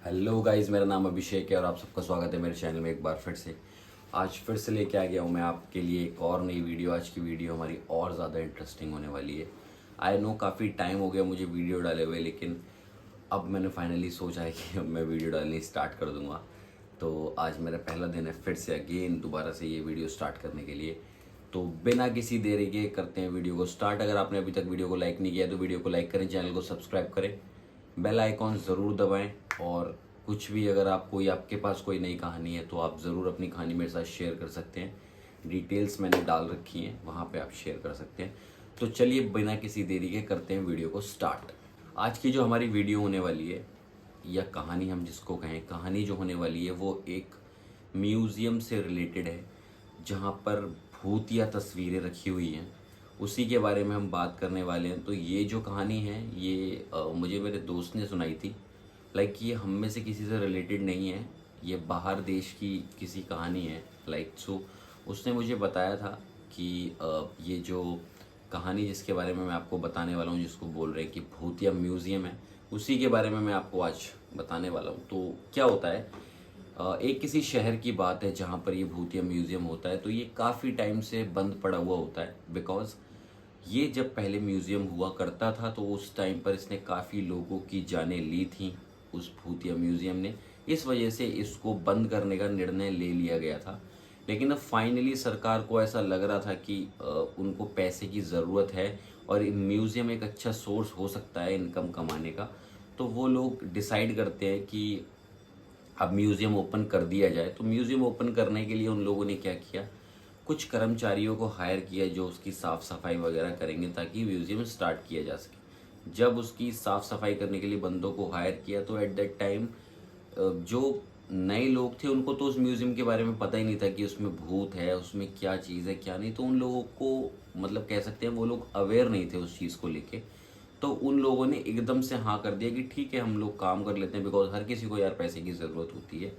Hello guys, मेरा नाम अभिषेक है और आप सबका स्वागत है मेरे चैनल में एक बार फिर से। आज फिर से लेके आ गया हूँ मैं आपके लिए एक और नई वीडियो। आज की वीडियो हमारी और ज़्यादा इंटरेस्टिंग होने वाली है। आई नो काफ़ी टाइम हो गया मुझे वीडियो डाले हुए, लेकिन अब मैंने फाइनली सोचा है कि अब मैं वीडियो डालनी स्टार्ट कर दूँगा। तो आज मेरा पहला दिन है फिर से अगेन दोबारा से ये वीडियो स्टार्ट करने के लिए। तो बिना किसी देरी के करते हैं वीडियो को स्टार्ट। अगर आपने अभी तक वीडियो को लाइक नहीं किया तो वीडियो को लाइक करें, चैनल को सब्सक्राइब करें, बेल आइकॉन ज़रूर दबाएं। और कुछ भी अगर आपको या आपके पास कोई नई कहानी है तो आप ज़रूर अपनी कहानी मेरे साथ शेयर कर सकते हैं। डिटेल्स मैंने डाल रखी हैं, वहाँ पे आप शेयर कर सकते हैं। तो चलिए बिना किसी देरी के करते हैं वीडियो को स्टार्ट। आज की जो हमारी वीडियो होने वाली है या कहानी हम जिसको कहें, कहानी जो होने वाली है वो एक म्यूज़ियम से रिलेटेड है जहाँ पर भूतिया तस्वीरें रखी हुई हैं। उसी के बारे में हम बात करने वाले हैं। तो ये जो कहानी है ये मुझे मेरे दोस्त ने सुनाई थी। ये हम में से किसी से रिलेटेड नहीं है, ये बाहर देश की किसी कहानी है। सो उसने मुझे बताया था कि ये जो कहानी जिसके बारे में मैं आपको बताने वाला हूँ, जिसको बोल रहे हैं कि भूतिया म्यूज़ियम है, उसी के बारे में मैं आपको आज बताने वाला हूँ। तो क्या होता है, एक किसी शहर की बात है जहाँ पर ये भूतिया म्यूज़ियम होता है। तो ये काफ़ी टाइम से बंद पड़ा हुआ होता है, बिकॉज़ ये जब पहले म्यूज़ियम हुआ करता था तो उस टाइम पर इसने काफ़ी लोगों की जानें ली थी उस भूतिया म्यूज़ियम ने। इस वजह से इसको बंद करने का निर्णय ले लिया गया था। लेकिन अब फाइनली सरकार को ऐसा लग रहा था कि उनको पैसे की ज़रूरत है और म्यूज़ियम एक अच्छा सोर्स हो सकता है इनकम कमाने का। तो वो लोग डिसाइड करते हैं कि अब म्यूज़ियम ओपन कर दिया जाए। तो म्यूज़ियम ओपन करने के लिए उन लोगों ने क्या किया, कुछ कर्मचारियों को हायर किया जो उसकी साफ़ सफाई वगैरह करेंगे ताकि म्यूज़ियम स्टार्ट किया जा सके। जब उसकी साफ़ सफाई करने के लिए बंदों को हायर किया तो एट दैट टाइम जो नए लोग थे उनको तो उस म्यूज़ियम के बारे में पता ही नहीं था कि उसमें भूत है, उसमें क्या चीज़ है क्या नहीं। तो उन लोगों को मतलब कह सकते हैं वो लोग अवेयर नहीं थे उस चीज़ को लेके। तो उन लोगों ने एकदम से हाँ कर दिया कि ठीक है हम लोग काम कर लेते हैं, बिकॉज हर किसी को यार पैसे की ज़रूरत होती है।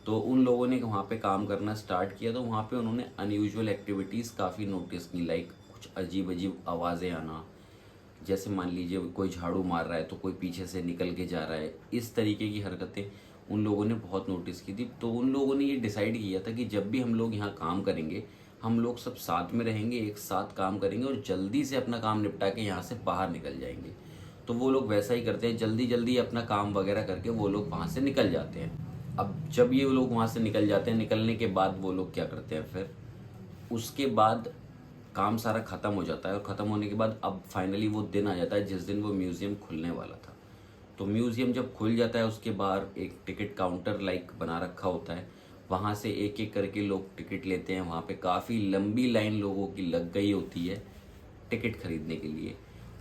तो उन लोगों ने वहाँ पे काम करना स्टार्ट किया। तो वहाँ पे उन्होंने अनयूजुअल एक्टिविटीज़ काफ़ी नोटिस की, कुछ अजीब अजीब आवाज़ें आना। जैसे मान लीजिए कोई झाड़ू मार रहा है तो कोई पीछे से निकल के जा रहा है, इस तरीके की हरकतें उन लोगों ने बहुत नोटिस की थी। तो उन लोगों ने ये डिसाइड किया था कि जब भी हम लोग यहाँ काम करेंगे हम लोग सब साथ में रहेंगे, एक साथ काम करेंगे और जल्दी से अपना काम निपटा के यहाँ से बाहर निकल जाएंगे। तो वो लोग वैसा ही करते हैं, जल्दी जल्दी अपना काम वगैरह करके वो लोग वहाँ से निकल जाते हैं। अब जब ये लोग वहाँ से निकल जाते हैं, निकलने के बाद वो लोग क्या करते हैं, फिर उसके बाद काम सारा ख़त्म हो जाता है और ख़त्म होने के बाद अब फाइनली वो दिन आ जाता है जिस दिन वो म्यूज़ियम खुलने वाला था। तो म्यूज़ियम जब खुल जाता है उसके बाहर एक टिकट काउंटर बना रखा होता है। वहाँ से एक एक करके लोग टिकट लेते हैं। वहाँ पे काफ़ी लंबी लाइन लोगों की लग गई होती है टिकट खरीदने के लिए,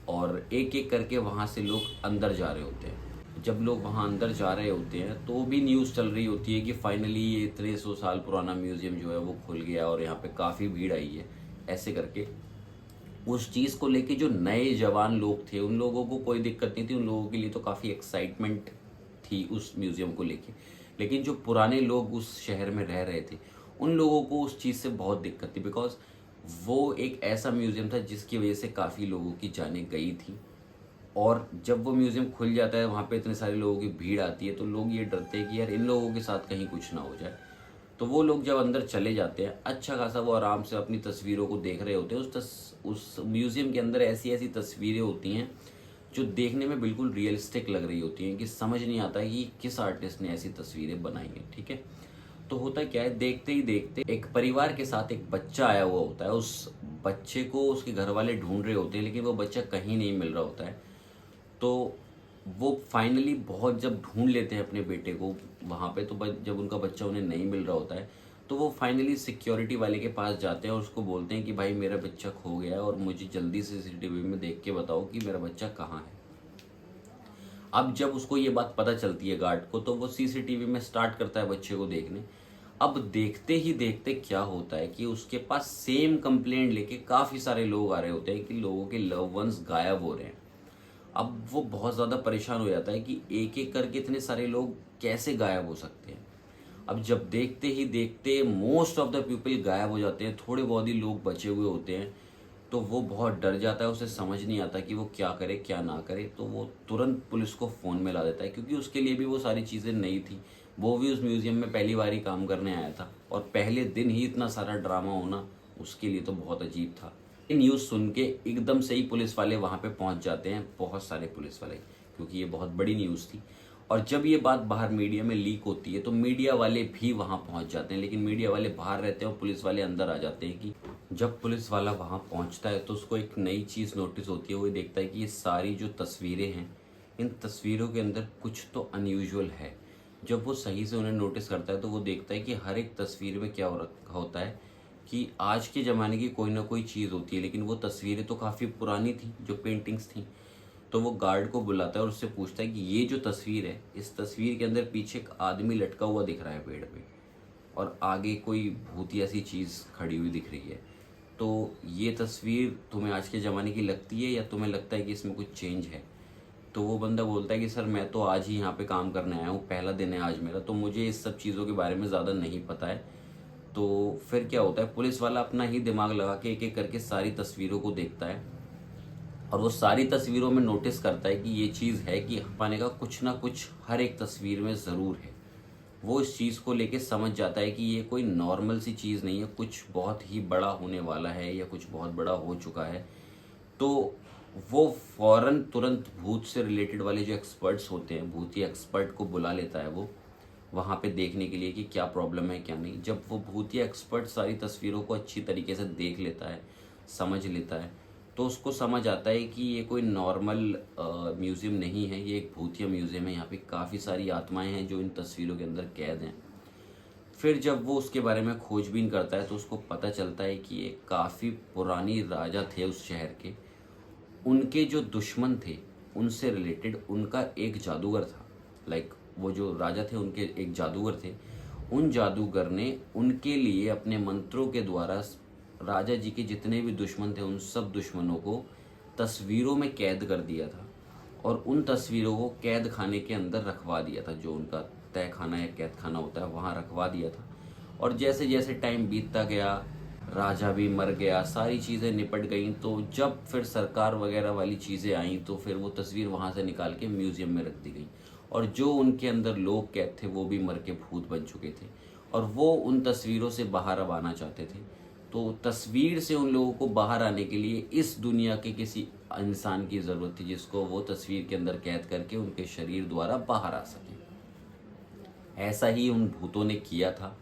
और एक एक करके वहाँ से लोग अंदर जा रहे होते हैं। जब लोग वहाँ अंदर जा रहे होते हैं तो भी न्यूज़ चल रही होती है कि फाइनली ये इतने 100 साल पुराना म्यूज़ियम जो है वो खुल गया और यहाँ पे काफ़ी भीड़ आई है। ऐसे करके उस चीज़ को लेके जो नए जवान लोग थे उन लोगों को कोई दिक्कत नहीं थी, उन लोगों के लिए तो काफ़ी एक्साइटमेंट थी उस म्यूज़ियम को लेके। लेकिन जो पुराने लोग उस शहर में रह रहे थे उन लोगों को उस चीज़ से बहुत दिक्कत थी, बिकॉज वो एक ऐसा म्यूज़ियम था जिसकी वजह से काफ़ी लोगों की जानें गई थी। और जब वो म्यूज़ियम खुल जाता है वहाँ पे इतने सारे लोगों की भीड़ आती है तो लोग ये डरते हैं कि यार इन लोगों के साथ कहीं कुछ ना हो जाए। तो वो लोग जब अंदर चले जाते हैं अच्छा खासा वो आराम से अपनी तस्वीरों को देख रहे होते हैं। उस म्यूज़ियम के अंदर ऐसी ऐसी तस्वीरें होती हैं जो देखने में बिल्कुल रियलिस्टिक लग रही होती हैं कि समझ नहीं आता है कि किस आर्टिस्ट ने ऐसी तस्वीरें बनाई हैं। ठीक है, तो होता क्या है, देखते ही देखते एक परिवार के साथ एक बच्चा आया हुआ होता है। उस बच्चे को उसके घर वाले ढूंढ रहे होते हैं लेकिन वो बच्चा कहीं नहीं मिल रहा होता है। तो वो फाइनली बहुत जब ढूंढ लेते हैं अपने बेटे को वहाँ पे, तो जब उनका बच्चा उन्हें नहीं मिल रहा होता है तो वो फाइनली सिक्योरिटी वाले के पास जाते हैं और उसको बोलते हैं कि भाई मेरा बच्चा खो गया है और मुझे जल्दी से सीसीटीवी में देख के बताओ कि मेरा बच्चा कहाँ है। अब जब उसको ये बात पता चलती है गार्ड को, तो वो सीसीटीवी में स्टार्ट करता है बच्चे को देखने। अब देखते ही देखते क्या होता है कि उसके पास सेम कंप्लेंट लेके काफ़ी सारे लोग आ रहे होते हैं कि लोगों के लव वंस गायब हो रहे हैं। अब वो बहुत ज़्यादा परेशान हो जाता है कि एक एक करके इतने सारे लोग कैसे गायब हो सकते हैं। अब जब देखते ही देखते मोस्ट ऑफ द पीपल गायब हो जाते हैं, थोड़े बहुत ही लोग बचे हुए होते हैं। तो वो बहुत डर जाता है, उसे समझ नहीं आता कि वो क्या करे क्या ना करे, तो वो तुरंत पुलिस को फ़ोन में ला देता है, क्योंकि उसके लिए भी वो सारी चीज़ें नई थी। वो भी उस म्यूज़ियम में पहली बार ही काम करने आया था, और पहले दिन ही इतना सारा ड्रामा होना उसके लिए तो बहुत अजीब था। ये न्यूज़ सुन के एकदम से ही पुलिस वाले वहाँ पे पहुँच जाते हैं, बहुत सारे पुलिस वाले, क्योंकि ये बहुत बड़ी न्यूज़ थी। और जब ये बात बाहर मीडिया में लीक होती है तो मीडिया वाले भी वहाँ पहुँच जाते हैं, लेकिन मीडिया वाले बाहर रहते हैं और पुलिस वाले अंदर आ जाते हैं। कि जब पुलिस वाला वहाँ पहुँचता है तो उसको एक नई चीज़ नोटिस होती है। वो ये देखता है कि ये सारी जो तस्वीरें हैं, इन तस्वीरों के अंदर कुछ तो अनयूजुअल है। जब वो सही से उन्हें नोटिस करता है तो वो देखता है कि हर एक तस्वीर में क्या हो रखा होता है, कि आज के ज़माने की कोई ना कोई चीज़ होती है, लेकिन वो तस्वीरें तो काफ़ी पुरानी थी, जो पेंटिंग्स थी। तो वो गार्ड को बुलाता है और उससे पूछता है कि ये जो तस्वीर है, इस तस्वीर के अंदर पीछे एक आदमी लटका हुआ दिख रहा है पेड़ पे, और आगे कोई भूतिया सी चीज़ खड़ी हुई दिख रही है। तो ये तस्वीर तुम्हें आज के ज़माने की लगती है, या तुम्हें लगता है कि इसमें कुछ चेंज है? तो वो बंदा बोलता है कि सर मैं तो आज ही यहाँ पे काम करने आया हूँ, पहला दिन है आज मेरा, तो मुझे इस सब चीज़ों के बारे में ज़्यादा नहीं पता है। तो फिर क्या होता है, पुलिस वाला अपना ही दिमाग लगा के एक एक करके सारी तस्वीरों को देखता है, और वो सारी तस्वीरों में नोटिस करता है कि ये चीज़ है कि पाने का कुछ ना कुछ हर एक तस्वीर में ज़रूर है। वो इस चीज़ को लेके समझ जाता है कि ये कोई नॉर्मल सी चीज़ नहीं है, कुछ बहुत ही बड़ा होने वाला है या कुछ बहुत बड़ा हो चुका है। तो वो फ़ौरन तुरंत भूत से रिलेटेड वाले जो एक्सपर्ट्स होते हैं, भूतिया एक्सपर्ट को बुला लेता है वो वहाँ पे देखने के लिए कि क्या प्रॉब्लम है क्या नहीं। जब वो भूतिया एक्सपर्ट सारी तस्वीरों को अच्छी तरीके से देख लेता है, समझ लेता है, तो उसको समझ आता है कि ये कोई नॉर्मल म्यूज़ियम नहीं है, ये एक भूतिया म्यूज़ियम है। यहाँ पे काफ़ी सारी आत्माएं हैं जो इन तस्वीरों के अंदर कैद हैं। फिर जब वो उसके बारे में खोजबीन करता है तो उसको पता चलता है कि ये काफ़ी पुरानी राजा थे उस शहर के, उनके जो दुश्मन थे उनसे रिलेटेड उनका एक जादूगर था। लाइक वो जो राजा थे उनके एक जादूगर थे, उन जादूगर ने उनके लिए अपने मंत्रों के द्वारा राजा जी के जितने भी दुश्मन थे उन सब दुश्मनों को तस्वीरों में कैद कर दिया था, और उन तस्वीरों को कैद खाने के अंदर रखवा दिया था, जो उनका तय खाना या कैद खाना होता है वहाँ रखवा दिया था। और जैसे जैसे टाइम बीतता गया, राजा भी मर गया, सारी चीज़ें निपट गईं, तो जब फिर सरकार वगैरह वाली चीज़ें आईं तो फिर वो तस्वीर वहाँ से निकाल के म्यूज़ियम में रख दी गई, और जो उनके अंदर लोग कैद थे वो भी मर के भूत बन चुके थे, और वो उन तस्वीरों से बाहर अब आना चाहते थे। तो तस्वीर से उन लोगों को बाहर आने के लिए इस दुनिया के किसी इंसान की ज़रूरत थी, जिसको वो तस्वीर के अंदर कैद करके उनके शरीर द्वारा बाहर आ सके। ऐसा ही उन भूतों ने किया था।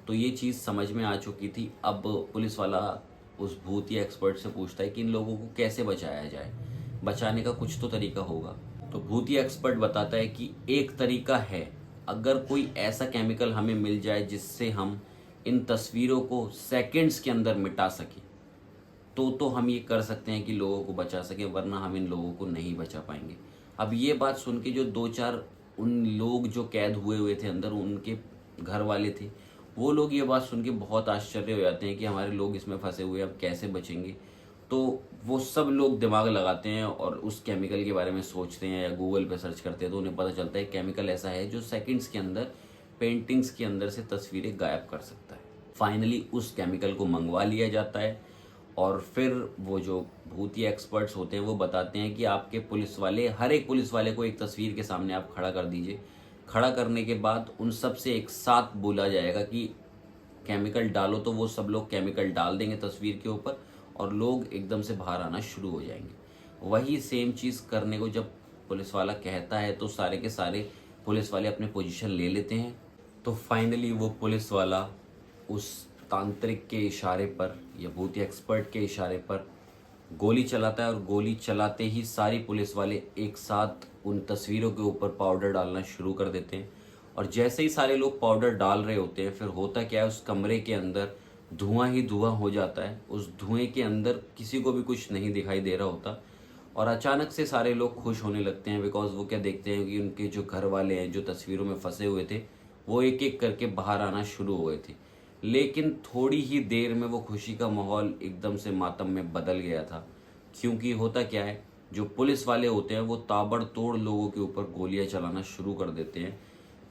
तो ये चीज़ समझ में आ चुकी थी। अब पुलिस वाला उस भूत या एक्सपर्ट से पूछता है कि इन लोगों को कैसे बचाया जाए, बचाने का कुछ तो तरीका होगा। तो भूत या एक्सपर्ट बताता है कि एक तरीका है, अगर कोई ऐसा केमिकल हमें मिल जाए जिससे हम इन तस्वीरों को सेकंड्स के अंदर मिटा सकें, तो हम ये कर सकते हैं कि लोगों को बचा सकें, वरना हम इन लोगों को नहीं बचा पाएंगे। अब ये बात सुन के जो दो चार उन लोग जो कैद हुए हुए थे अंदर, उनके घर वाले थे, वो लोग ये बात सुन के बहुत आश्चर्य हो जाते हैं कि हमारे लोग इसमें फंसे हुए, अब कैसे बचेंगे। तो वो सब लोग दिमाग लगाते हैं और उस केमिकल के बारे में सोचते हैं या गूगल पे सर्च करते हैं, तो उन्हें पता चलता है केमिकल ऐसा है जो सेकंड्स के अंदर पेंटिंग्स के अंदर से तस्वीरें गायब कर सकता है। फाइनली उस केमिकल को मंगवा लिया जाता है, और फिर वो जो भूतिया एक्सपर्ट्स होते हैं वो बताते हैं कि आपके पुलिस वाले, हर एक पुलिस वाले को एक तस्वीर के सामने आप खड़ा कर दीजिए। खड़ा करने के बाद उन सब से एक साथ बोला जाएगा कि केमिकल डालो, तो वो सब लोग केमिकल डाल देंगे तस्वीर के ऊपर, और लोग एकदम से बाहर आना शुरू हो जाएंगे। वही सेम चीज़ करने को जब पुलिस वाला कहता है तो सारे के सारे पुलिस वाले अपने पोजीशन ले लेते हैं। तो फाइनली वो पुलिस वाला उस तांत्रिक के इशारे पर या भूतिया एक्सपर्ट के इशारे पर गोली चलाता है, और गोली चलाते ही सारी पुलिस वाले एक साथ उन तस्वीरों के ऊपर पाउडर डालना शुरू कर देते हैं। और जैसे ही सारे लोग पाउडर डाल रहे होते हैं, फिर होता क्या है, उस कमरे के अंदर धुआं ही धुआं हो जाता है। उस धुएं के अंदर किसी को भी कुछ नहीं दिखाई दे रहा होता, और अचानक से सारे लोग खुश होने लगते हैं, बिकॉज वो क्या देखते हैं कि उनके जो घर वाले हैं जो तस्वीरों में फंसे हुए थे वो एक एक करके बाहर आना शुरू हो गए थे। लेकिन थोड़ी ही देर में वो खुशी का माहौल एकदम से मातम में बदल गया था, क्योंकि होता क्या है, जो पुलिस वाले होते हैं वो ताबड़तोड़ लोगों के ऊपर गोलियां चलाना शुरू कर देते हैं।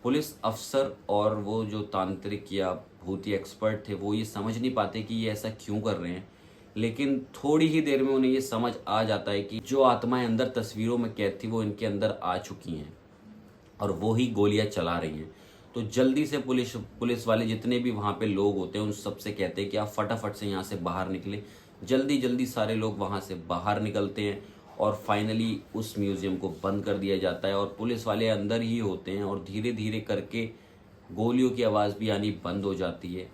पुलिस अफसर और वो जो तांत्रिक या भूतिया एक्सपर्ट थे वो ये समझ नहीं पाते कि ये ऐसा क्यों कर रहे हैं, लेकिन थोड़ी ही देर में उन्हें ये समझ आ जाता है कि जो आत्माएं अंदर तस्वीरों में कैद थी वो इनके अंदर आ चुकी हैं और वो ही गोलियां चला रही हैं। तो जल्दी से पुलिस वाले जितने भी वहाँ पे लोग होते हैं उन सबसे कहते हैं कि आप फटाफट से यहाँ से बाहर निकले। जल्दी जल्दी सारे लोग वहाँ से बाहर निकलते हैं और फाइनली उस म्यूज़ियम को बंद कर दिया जाता है और पुलिस वाले अंदर ही होते हैं और धीरे धीरे करके गोलियों की आवाज़ भी आनी बंद हो जाती है।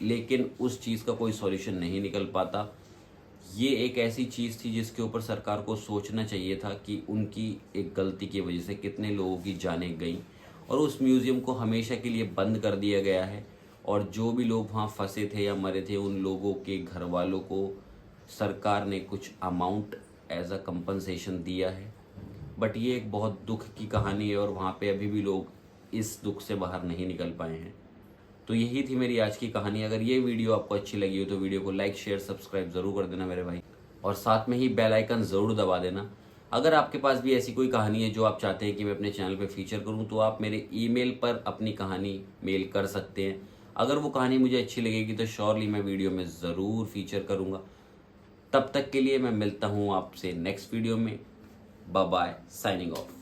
लेकिन उस चीज़ का कोई सॉल्यूशन नहीं निकल पाता। ये एक ऐसी चीज़ थी जिसके ऊपर सरकार को सोचना चाहिए था कि उनकी एक गलती की वजह से कितने लोगों की जानें गईं और उस म्यूज़ियम को हमेशा के लिए बंद कर दिया गया है। और जो भी लोग वहाँ फंसे थे या मरे थे उन लोगों के घर वालों को सरकार ने कुछ अमाउंट एज अ कंपनसेशन दिया है। बट ये एक बहुत दुख की कहानी है और वहाँ पे अभी भी लोग इस दुख से बाहर नहीं निकल पाए हैं। तो यही थी मेरी आज की कहानी। अगर ये वीडियो आपको अच्छी लगी हो तो वीडियो को लाइक शेयर सब्सक्राइब ज़रूर कर देना मेरे भाई, और साथ में ही बेल आइकन ज़रूर दबा देना। अगर आपके पास भी ऐसी कोई कहानी है जो आप चाहते हैं कि मैं अपने चैनल पे फीचर करूं तो आप मेरे ईमेल पर अपनी कहानी मेल कर सकते हैं। अगर वो कहानी मुझे अच्छी लगेगी तो श्योरली मैं वीडियो में ज़रूर फीचर करूँगा। तब तक के लिए मैं मिलता हूँ आपसे नेक्स्ट वीडियो में। Bye bye, signing of.